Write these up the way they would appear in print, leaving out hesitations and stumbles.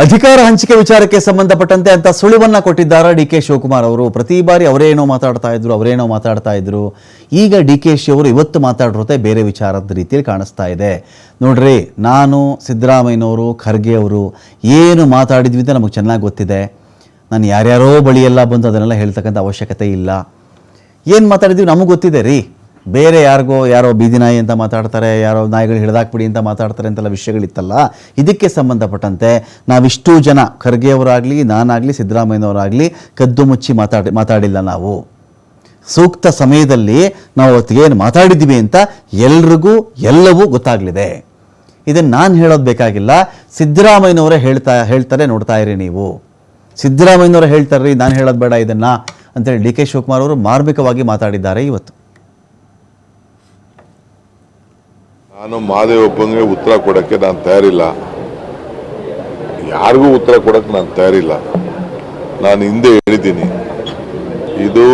ಅಧಿಕಾರ ಹಂಚಿಕೆ ವಿಚಾರಕ್ಕೆ ಸಂಬಂಧಪಟ್ಟಂತೆ ಅಂತ ಸುಳಿವನ್ನ ಕೊಟ್ಟಿದ್ದಾರೆ ಡಿ.ಕೆ. ಶಿವಕುಮಾರ್ ಅವರು. ಪ್ರತಿ ಬಾರಿ ಅವರೇನೋ ಮಾತಾಡ್ತಾ ಇದ್ರು. ಈಗ ಡಿ.ಕೆ. ಶಿ ಅವರು ಇವತ್ತು ಮಾತಾಡಿರೋದೇ ಬೇರೆ ವಿಚಾರದ ರೀತಿಯಲ್ಲಿ ಕಾಣಿಸ್ತಾ ಇದೆ. ನೋಡ್ರಿ, ನಾನು ಸಿದ್ದರಾಮಯ್ಯನವರು, ಖರ್ಗೆ ಅವರು ಏನು ಮಾತಾಡಿದ್ವಿ ಅಂತ ನಮಗೆ ಚೆನ್ನಾಗಿ ಗೊತ್ತಿದೆ. ನಾನು ಯಾರ್ಯಾರೋ ಬಳಿಯೆಲ್ಲ ಬಂದು ಅದನ್ನೆಲ್ಲ ಹೇಳ್ತಕ್ಕಂಥ ಅವಶ್ಯಕತೆ ಇಲ್ಲ. ಏನು ಮಾತಾಡಿದ್ವಿ ನಮಗೆ ಗೊತ್ತಿದೆ ರೀ. ಬೇರೆ ಯಾರೋ ಬೀದಿ ನಾಯಿ ಅಂತ ಮಾತಾಡ್ತಾರೆ, ಯಾರೋ ನಾಯಿಗಳು ಹಿಡಿದಾಕ್ಬಿಡಿ ಅಂತ ಮಾತಾಡ್ತಾರೆ ಅಂತೆಲ್ಲ ವಿಷಯಗಳಿತ್ತಲ್ಲ. ಇದಕ್ಕೆ ಸಂಬಂಧಪಟ್ಟಂತೆ ನಾವಿಷ್ಟು ಜನ, ಖರ್ಗೆ ಅವರಾಗಲಿ, ನಾನಾಗಲಿ, ಸಿದ್ದರಾಮಯ್ಯನವರಾಗಲಿ ಕದ್ದು ಮುಚ್ಚಿ ಮಾತಾಡಿಲ್ಲ. ನಾವು ಸೂಕ್ತ ಸಮಯದಲ್ಲಿ ನಾವು ಏನು ಮಾತಾಡಿದ್ದೀವಿ ಅಂತ ಎಲ್ರಿಗೂ ಎಲ್ಲವೂ ಗೊತ್ತಾಗಲಿದೆ. ಇದನ್ನು ನಾನು ಹೇಳೋದು ಬೇಕಾಗಿಲ್ಲ, ಸಿದ್ದರಾಮಯ್ಯನವರೇ ಹೇಳ್ತಾರೆ, ನೋಡ್ತಾ ಇರಿ ನೀವು. ಸಿದ್ದರಾಮಯ್ಯನವರೇ ಹೇಳ್ತಾರೆ, ನಾನು ಹೇಳೋದು ಬೇಡ ಇದನ್ನು ಅಂತೇಳಿ ಡಿ.ಕೆ. ಶಿವಕುಮಾರ್ ಅವರು ಮಾರ್ಮಿಕವಾಗಿ ಮಾತಾಡಿದ್ದಾರೆ ಇವತ್ತು. ನಾನು ಮಹದೇವಪ್ಪಂಗೆ ಉತ್ತರ ಕೊಡೋಕ್ಕೆ ನಾನು ತಯಾರಿಲ್ಲ, ಯಾರಿಗೂ ಉತ್ತರ ಕೊಡೋಕ್ಕೆ ನಾನು ತಯಾರಿಲ್ಲ. ನಾನು ಹಿಂದೆ ಹೇಳಿದ್ದೀನಿ, ಇದು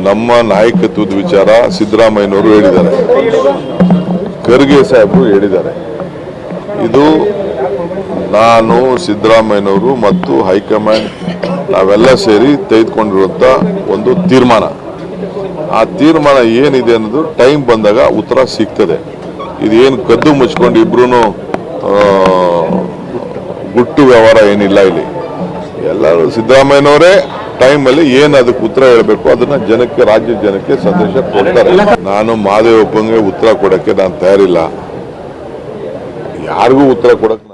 ನಮ್ಮ ನಾಯಕತ್ವದ ವಿಚಾರ. ಸಿದ್ದರಾಮಯ್ಯನವರು ಹೇಳಿದ್ದಾರೆ, ಖರ್ಗೆ ಸಾಹೇಬರು ಹೇಳಿದ್ದಾರೆ. ಇದು ನಾನು, ಸಿದ್ದರಾಮಯ್ಯನವರು ಮತ್ತು ಹೈಕಮಾಂಡ್ ನಾವೆಲ್ಲ ಸೇರಿ ತೆಗೆದುಕೊಂಡಿರುವಂಥ ಒಂದು ತೀರ್ಮಾನ. ಆ ತೀರ್ಮಾನ ಏನಿದೆ ಅನ್ನೋದು ಟೈಮ್ ಬಂದಾಗ ಉತ್ತರ ಸಿಗ್ತದೆ. ಇದೇನು ಕದ್ದು ಮುಚ್ಕೊಂಡು ಇಬ್ರು ಗುಟ್ಟು ವ್ಯವಹಾರ ಏನಿಲ್ಲ ಇಲ್ಲಿ. ಎಲ್ಲರೂ ಸಿದ್ದರಾಮಯ್ಯನವರೇ ಟೈಮಲ್ಲಿ ಏನು ಅದಕ್ಕೆ ಉತ್ತರ ಹೇಳಬೇಕು ಅದನ್ನ ಜನಕ್ಕೆ, ರಾಜ್ಯದ ಜನಕ್ಕೆ ಸಂದೇಶ ಕೊಡ್ತಾರೆ. ನಾನು ಮಹದೇವಪ್ಪಂಗೆ ಉತ್ತರ ಕೊಡೋಕ್ಕೆ ನಾನು ತಯಾರಿಲ್ಲ, ಯಾರಿಗೂ ಉತ್ತರ ಕೊಡಕ್ಕೆ